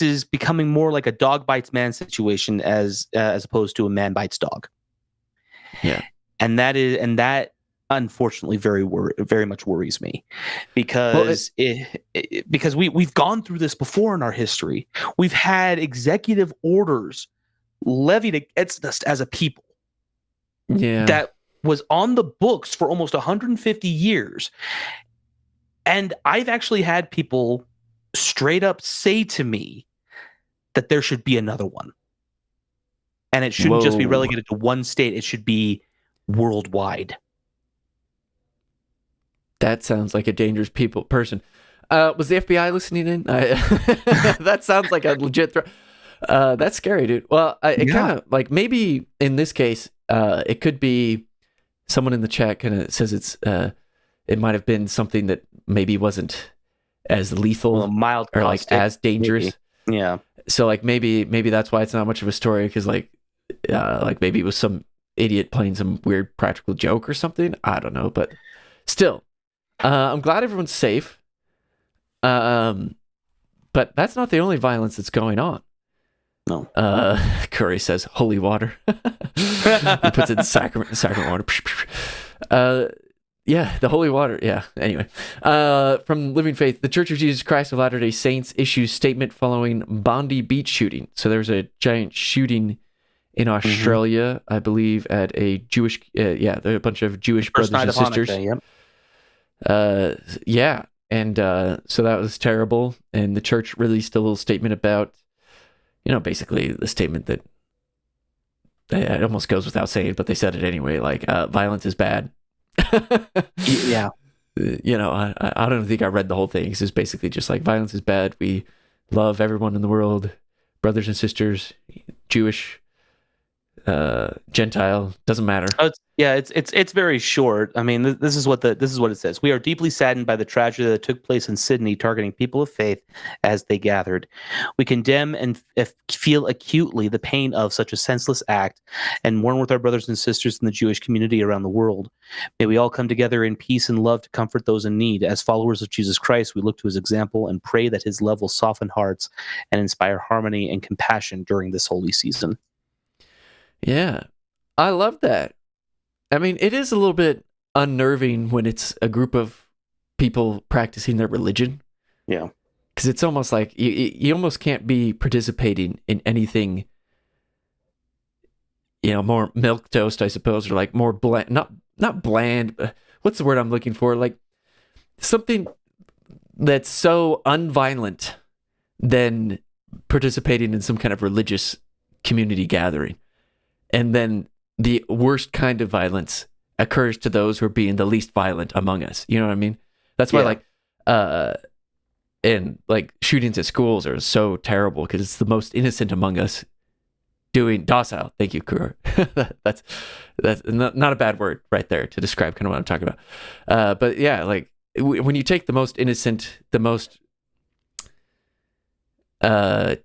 is becoming more like a dog bites man situation as opposed to a man bites dog. Yeah, and that unfortunately very much worries me, because because we've gone through this before in our history. We've had executive orders levied against us as a people. Yeah, that was on the books for almost 150 years, and I've actually had people straight up say to me that there should be another one, and it shouldn't just be relegated to one state. It should be worldwide. That sounds like a dangerous person. Was the FBI listening in? That sounds like a legit threat. That's scary, dude. Well, it kind of like, maybe in this case, it could be someone in the chat kind of says it might have been something that maybe wasn't as lethal, mild, or like as dangerous. Maybe. Yeah. So like maybe that's why it's not much of a story, because like maybe it was some idiot playing some weird practical joke or something. I don't know, but still, I'm glad everyone's safe. But that's not the only violence that's going on. No. Curry says holy water. He puts it in sacrament water. Yeah, the holy water. Yeah. Anyway, from Living Faith, the Church of Jesus Christ of Latter-day Saints issues statement following Bondi Beach shooting. So there's a giant shooting in Australia, I believe, at a Jewish. There are a bunch of Jewish First brothers and sisters. Hanukkah, yeah, and so that was terrible. And the church released a little statement about, basically the statement that it almost goes without saying, but they said it anyway. Like, violence is bad. Yeah. I don't think I read the whole thing. It's basically just like, violence is bad. We love everyone in the world, brothers and sisters, Jewish, Gentile, doesn't matter. It's very short. I mean, this is what it says. We are deeply saddened by the tragedy that took place in Sydney, targeting people of faith as they gathered. We condemn and feel acutely the pain of such a senseless act, and mourn with our brothers and sisters in the Jewish community around the world. May we all come together in peace and love to comfort those in need. As followers of Jesus Christ, we look to his example and pray that his love will soften hearts and inspire harmony and compassion during this holy season. Yeah, I love that. I mean, it is a little bit unnerving when it's a group of people practicing their religion. Yeah. Because it's almost like you almost can't be participating in anything, more milquetoast, I suppose, or like more bland, not bland, but what's the word I'm looking for? Like something that's so unviolent than participating in some kind of religious community gathering. And then the worst kind of violence occurs to those who are being the least violent among us. You know what I mean? That's why and like shootings at schools are so terrible because it's the most innocent among us doing docile. Thank you, Kur. that's not a bad word right there to describe kind of what I'm talking about. But yeah, like when you take the most innocent, the most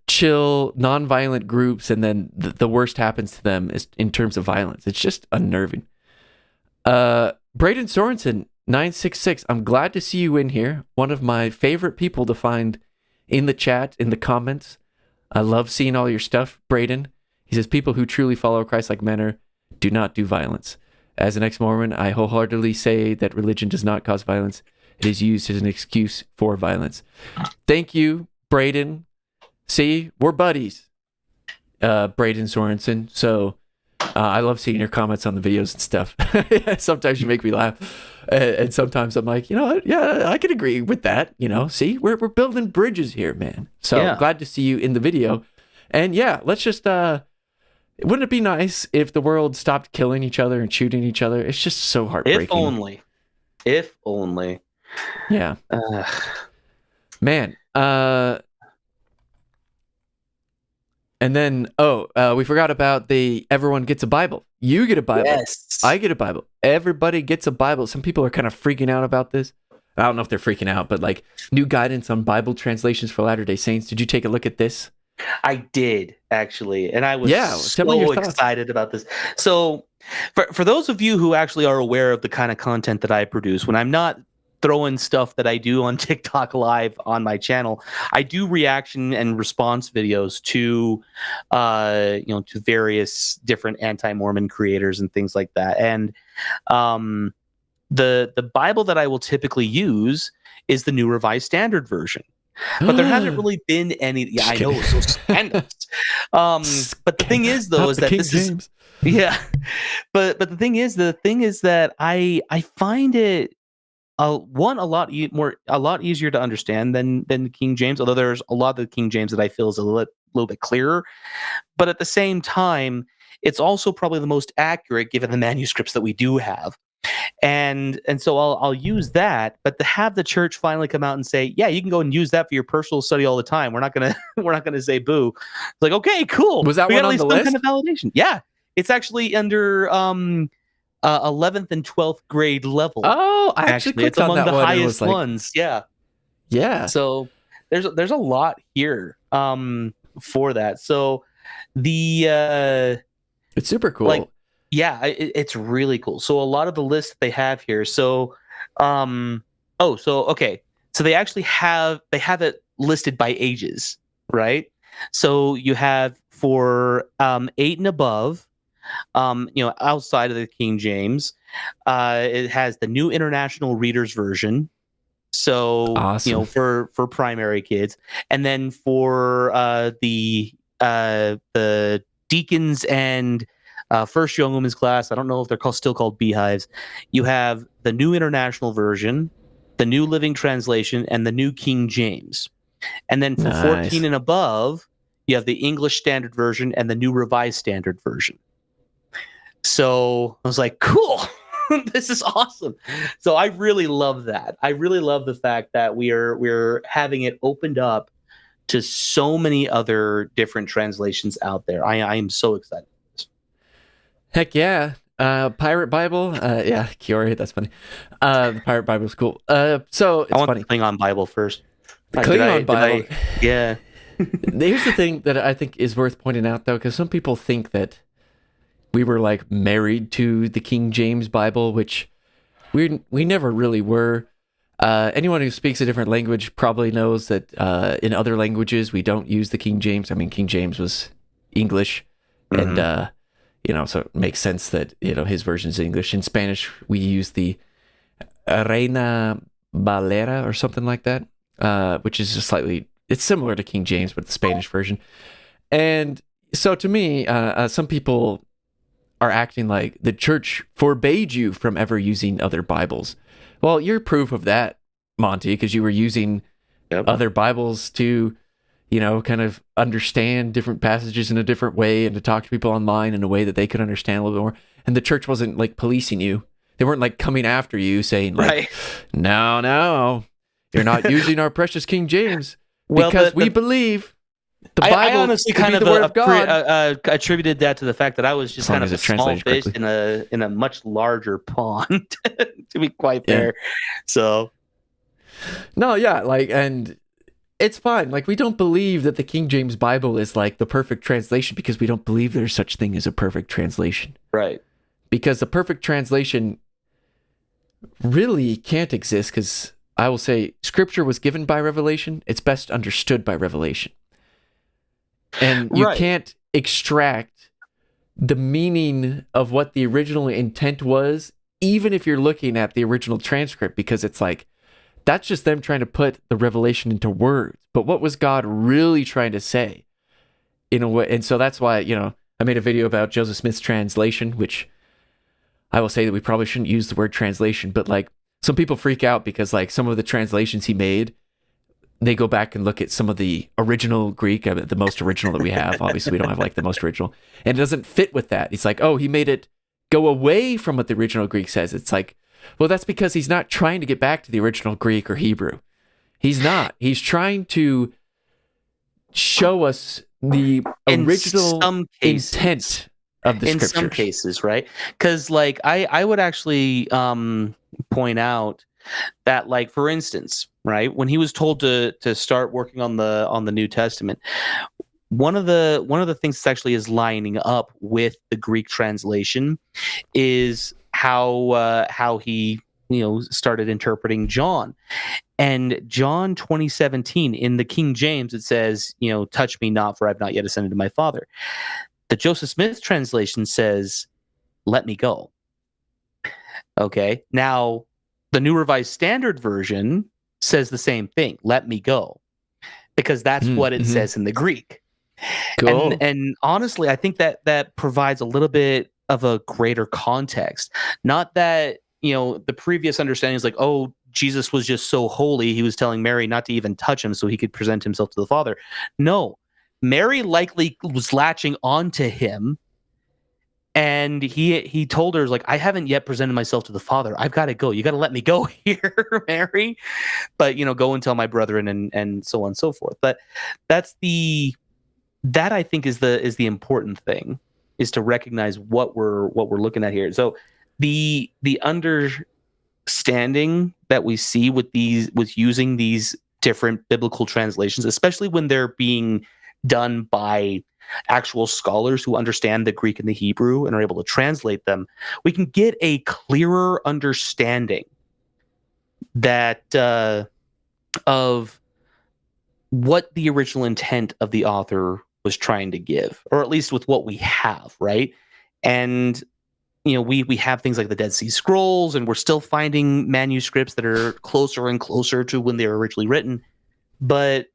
chill, non-violent groups, and then the worst happens to them is in terms of violence. It's just unnerving. Braden Sorensen 966. I'm glad to see you in here. One of my favorite people to find in the chat, in the comments. I love seeing all your stuff, Braden. He says, people who truly follow Christ-like manner do not do violence. As an ex-Mormon, I wholeheartedly say that religion does not cause violence. It is used as an excuse for violence. Thank you, Braden. See, we're buddies, Braden Sorensen. So I love seeing your comments on the videos and stuff. Sometimes you make me laugh. And sometimes I'm like, you know what? Yeah, I can agree with that. You know, see, we're building bridges here, man. So Yeah. glad to see you in the video. And yeah, let's just, wouldn't it be nice if the world stopped killing each other and shooting each other? It's just so heartbreaking. If only. If only. Yeah. Man. And then, we forgot about the everyone gets a Bible. You get a Bible. Yes. I get a Bible. Everybody gets a Bible. Some people are kind of freaking out about this. I don't know if they're freaking out, but like new guidance on Bible translations for Latter-day Saints. Did you take a look at this? I did, actually. And I was tell me your so thoughts. excited about this. So for those of you who actually are aware of the kind of content that I produce, when I'm not throwing stuff that I do on TikTok live on my channel, I do reaction and response videos to to various different anti-Mormon creators and things like that. And the Bible that I will typically use is the New Revised Standard Version. But there hasn't really been any. Yeah, I know, so scandalous. But the thing is, though, Not is the that King this James. is but the thing is that I find it a lot easier to understand than King James. Although there's a lot of the King James that I feel is a little bit clearer, but at the same time, it's also probably the most accurate given the manuscripts that we do have. And so I'll use that, but to have the church finally come out and say, yeah, you can go and use that for your personal study all the time. We're not gonna say boo. It's like, okay, cool. Was that We one got on at the least some list? kind of validation. Yeah, it's actually under 11th and 12th grade level. Oh, I actually clicked it's on among that the one. And it highest was like, ones. Yeah. yeah. So there's a lot here for that. So the It's super cool. like, yeah, it's really cool. So a lot of the lists that they have here. So, okay. So they actually have it listed by ages, right? So you have for 8 and above, outside of the King James, it has the New International Reader's Version. So Awesome. for primary kids, and then for the deacons and first young women's class, I don't know if they're still called beehives. You have the New International Version, the New Living Translation, and the New King James. And then for Nice. 14 and above, you have the English Standard Version and the New Revised Standard Version. So I was like, cool. This is awesome. So I really love that. I really love the fact that we're having it opened up to so many other different translations out there. I am so excited. Heck yeah. Pirate Bible. Yeah, Kiori, that's funny. The Pirate Bible is cool. So it's I want funny. the Klingon Bible first. Klingon Bible. Yeah. Here's the thing that I think is worth pointing out, though, because some people think that we were like married to the King James Bible, which we never really were. Anyone who speaks a different language probably knows that in other languages we don't use the King James. I mean, King James was English, and so it makes sense that his version is English. In Spanish, we use the Reina Valera or something like that, which is it's similar to King James, but the Spanish version. And so to me, some people are acting like the church forbade you from ever using other Bibles. Well, you're proof of that, Monty, because you were using other Bibles to, kind of understand different passages in a different way and to talk to people online in a way that they could understand a little bit more. And the church wasn't like policing you. They weren't like coming after you saying like, Right. no, you're not using our precious King James Well, because we believe the I Bible honestly to be kind of the word of God. attributed that to the fact that I was just As long kind as of a it's small translated fish correctly. in a much larger pond, to be quite Yeah. fair. So No, yeah, like, and it's fine. Like, we don't believe that the King James Bible is like the perfect translation because we don't believe there's such thing as a perfect translation. right, Because the perfect translation really can't exist because I will say scripture was given by revelation. It's best understood by revelation. And you Right. can't extract the meaning of what the original intent was, even if you're looking at the original transcript, because it's like, that's just them trying to put the revelation into words. But what was God really trying to say in a way? And so that's why, I made a video about Joseph Smith's translation, which I will say that we probably shouldn't use the word translation, but like some people freak out because like some of the translations he made, they go back and look at some of the original Greek, the most original that we have. Obviously, we don't have like the most original, and it doesn't fit with that. It's like, oh, he made it go away from what the original Greek says. It's like, well, that's because he's not trying to get back to the original Greek or Hebrew. He's not. He's trying to show us the In original some cases. intent of the in scriptures. some cases, right? Because like I would actually point out that, like, for instance, right, when he was told to start working on the New Testament, one of the things that actually is lining up with the Greek translation is how he started interpreting John. And John 20:17 in the King James, it says, touch me not, for I've not yet ascended to my Father. The Joseph Smith translation says, let me go. Okay. Now, the New Revised Standard Version says the same thing, let me go, because that's what it says in the Greek. Cool. And honestly, I think that provides a little bit of a greater context. Not that, the previous understanding is like, oh, Jesus was just so holy, he was telling Mary not to even touch him so he could present himself to the Father. No, Mary likely was latching onto him, and he told her, like, I haven't yet presented myself to the Father. I've got to go. You got to let me go here, Mary. But go and tell my brethren, and so on and so forth. But that I think is the important thing, is to recognize what we're looking at here. So the understanding that we see with using these different biblical translations, especially when they're being done by actual scholars who understand the Greek and the Hebrew and are able to translate them, we can get a clearer understanding that of what the original intent of the author was trying to give, or at least with what we have, right? And we have things like the Dead Sea Scrolls, and we're still finding manuscripts that are closer and closer to when they were originally written. But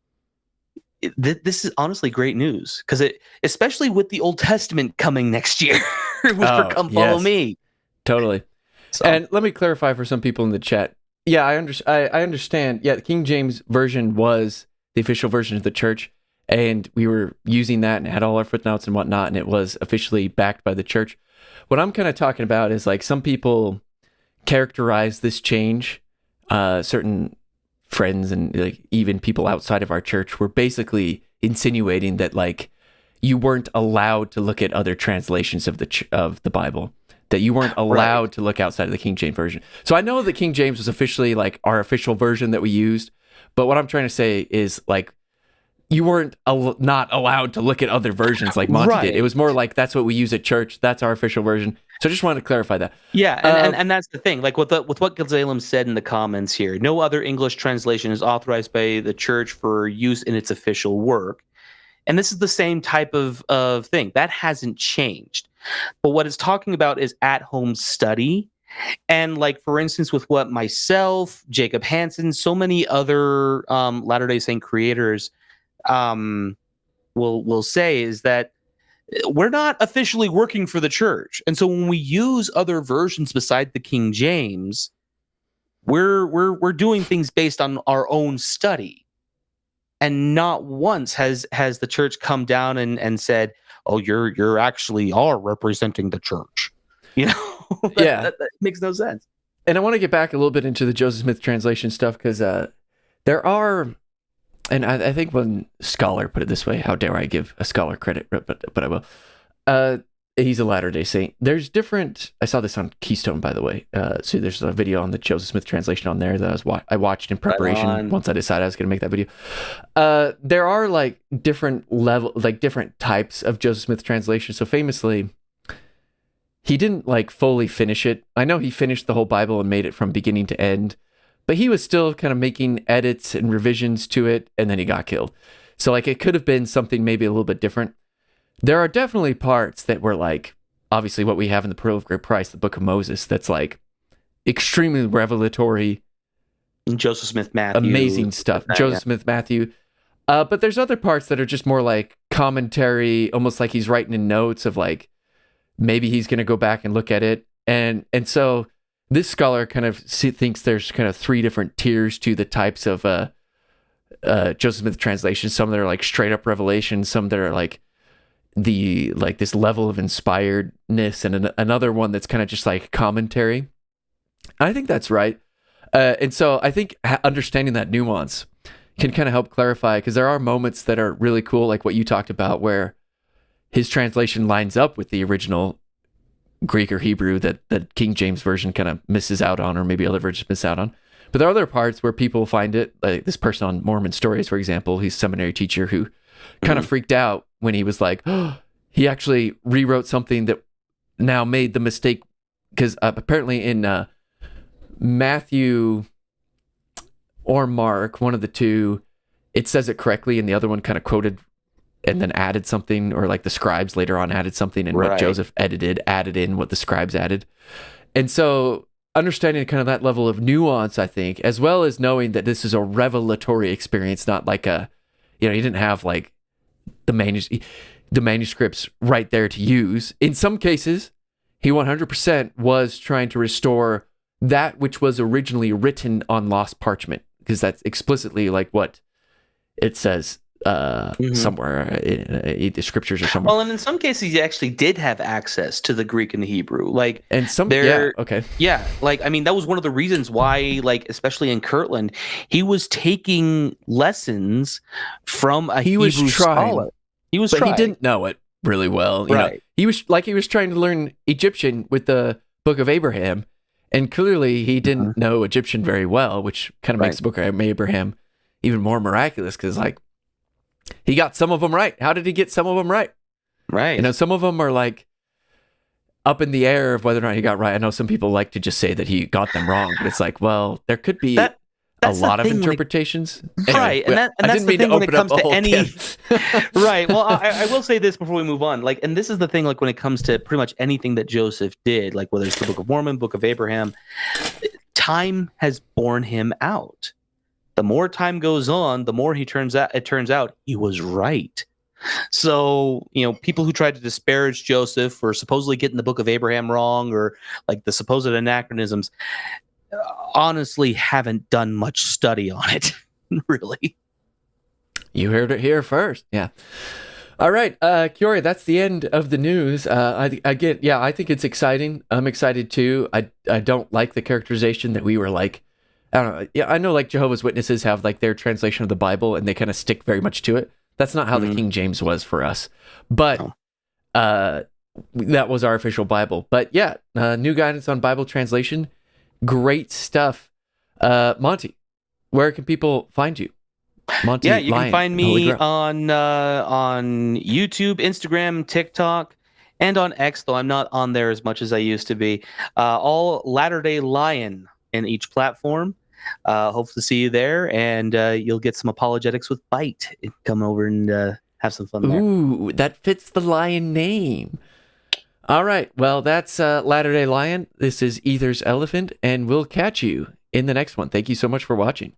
this is honestly great news, because especially with the Old Testament coming next year, for Come Follow Me. Totally. So, And let me clarify for some people in the chat. Yeah, I understand. Yeah, the King James Version was the official version of the church, and we were using that and had all our footnotes and whatnot, and it was officially backed by the church. What I'm kind of talking about is like some people characterize this change, certain friends and like even people outside of our church were basically insinuating that like you weren't allowed to look at other translations of the Bible, that you weren't allowed to look outside of the King James Version. So I know that King James was officially like our official version that we used, but what I'm trying to say is like you weren't not allowed to look at other versions like Monty did. It was more like that's what we use at church. That's our official version. So I just wanted to clarify that. Yeah, and that's the thing. Like with what Gazalem said in the comments here, no other English translation is authorized by the church for use in its official work. And this is the same type of thing. That hasn't changed. But what it's talking about is at-home study. And like, for instance, with what myself, Jacob Hansen, so many other Latter-day Saint creators will say is that we're not officially working for the church. And so when we use other versions beside the King James, we're doing things based on our own study. And not once has the church come down and said, "Oh, you're actually are representing the church." You know, that makes no sense. And I want to get back a little bit into the Joseph Smith translation stuff because there are, and I think one scholar put it this way. How dare I give a scholar credit, but I will. He's a Latter-day Saint. There's different. I saw this on Keystone, by the way. So there's a video on the Joseph Smith translation on there that I watched in preparation once I decided I was going to make that video. There are like different different types of Joseph Smith translation. So famously, he didn't like fully finish it. I know he finished the whole Bible and made it from beginning to end, but he was still kind of making edits and revisions to it, and then he got killed. So like it could have been something maybe a little bit different. There are definitely parts that were like, obviously what we have in the Pearl of Great Price, the Book of Moses, that's like extremely revelatory. Joseph Smith Matthew. Amazing stuff. Joseph Smith Matthew. But there's other parts that are just more like commentary, almost like he's writing in notes of like, maybe he's going to go back and look at it. And so this scholar kind of thinks there's kind of three different tiers to the types of Joseph Smith translations. Some that are like straight up revelation, some that are like this level of inspiredness, and another one that's kind of just like commentary. I think that's right. And so I think understanding that nuance can kind of help clarify, because there are moments that are really cool, like what you talked about, where his translation lines up with the original Greek or Hebrew that King James Version kind of misses out on, or maybe other versions miss out on. But there are other parts where people find it, like this person on Mormon Stories, for example, he's a seminary teacher who kind of freaked out when he was like, oh, he actually rewrote something that now made the mistake, because apparently in Matthew or Mark, one of the two, it says it correctly, and the other one kind of quoted and then added something, or like the scribes later on added something, and what Joseph added in what the scribes added. And so understanding kind of that level of nuance, I think, as well as knowing that this is a revelatory experience, not like he didn't have like the manuscripts right there to use. In some cases, he 100% was trying to restore that which was originally written on lost parchment, because that's explicitly like what it says somewhere in the scriptures or somewhere. Well, and in some cases, he actually did have access to the Greek and the Hebrew. Like, and some, like, I mean, that was one of the reasons why, like, especially in Kirtland, he was taking lessons from a Hebrew scholar. But he didn't know it really well. You know, he was trying to learn Egyptian with the Book of Abraham, and clearly he didn't know Egyptian very well, which kind of makes the Book of Abraham even more miraculous, because like he got some of them right. How did he get some of them right? Right. You know, some of them are like up in the air of whether or not he got right. I know some people like to just say that he got them wrong, but it's like, well, there could be a lot of interpretations. Right. Anyway, and that's the thing when it comes to any... Right. Well, I will say this before we move on. Like, and this is the thing, like when it comes to pretty much anything that Joseph did, like whether it's the Book of Mormon, Book of Abraham, time has borne him out. The more time goes on, the more it turns out he was right. So, you know, people who tried to disparage Joseph for supposedly getting the Book of Abraham wrong, or like the supposed anachronisms, honestly haven't done much study on it, really. You heard it here first. Yeah. All right, Kiori, that's the end of the news. I think it's exciting. I'm excited too. I don't like the characterization that we were like, I don't know. Yeah, I know like Jehovah's Witnesses have like their translation of the Bible and they kind of stick very much to it. That's not how the King James was for us. But that was our official Bible. But yeah, new guidance on Bible translation. Great stuff. Monty, where can people find you? Monty, yeah, you Lion, can find me on YouTube, Instagram, TikTok, and on X, though I'm not on there as much as I used to be. All Latter-day Lion in each platform. Hope to see you there, and you'll get some apologetics with Bite. Come over and have some fun there. Ooh, that fits the lion name. All right, well, that's Latter-day Lion. This is Ether's Elephant, and we'll catch you in the next one. Thank you so much for watching.